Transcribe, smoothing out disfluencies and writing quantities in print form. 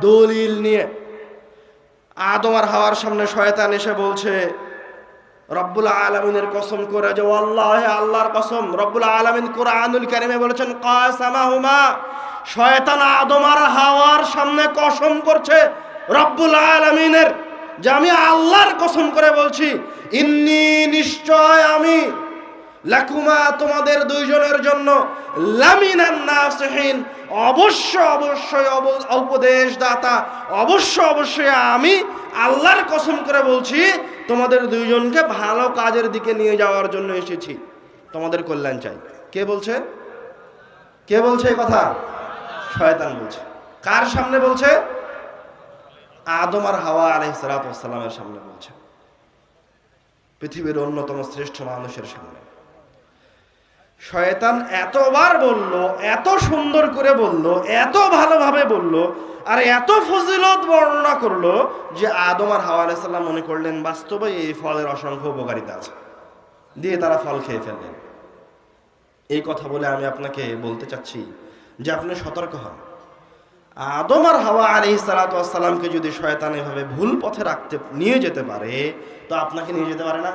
দলিল নিয়ে আদম আর হাওয়ার সামনে শয়তান এসে বলছে রব্বুল আলামিনের কসম করে যে ওয়াল্লাহি আল্লাহর কসম। রব্বুল আলামিন কোরআনুল কারীমে বলেছেন কাসামাহুমা, শয়তান আদম আর হাওয়ার সামনে কসম করছে রব্বুল আলামিনের যে আমি আল্লাহর কসম করে বলছি, ইন্নী নিশ্চয় আমি, লাকুমা তোমাদের দুইজনের জন্য, লামিনান নাসিহিন অবশ্যই উপদেশদাতা, অবশ্যই আমি আল্লাহর কসম করে বলছি তোমাদের দুইজনকে ভালো কাজের দিকে নিয়ে যাওয়ার জন্য এসেছি, তোমাদের কল্যাণ চাই। কে বলছে? কে বলছে এই কথা? শয়তান বলছে। কার সামনে বলছে? আদম আর হাওয়া আলাইহিস সালাতু ওয়াস সালামের সামনে বলছে, পৃথিবীর অন্যতম শ্রেষ্ঠ মানুষের সামনে। শয়তান এতবার বলল, এত সুন্দর করে বলল, এত ভালোভাবে বলল, আর এত ফজিলত বর্ণনা করলো যে আদম আর হাওয়া আলাইহিস সালাম মনে করলেন বাস্তবে এই ফলের অসংখ্য উপকারিতা আছে, দিয়ে তারা ফল খেয়ে ফেললেন। এই কথা বলে আমি আপনাকে বলতে চাচ্ছি যে আপনি সতর্ক হন। আদম আর হাওয়া আলাইহিস সালাতু ওয়াস সালামকে যদি শয়তান এভাবে ভুল পথে নিয়ে যেতে পারে, তো আপনাকে নিয়ে যেতে পারে না?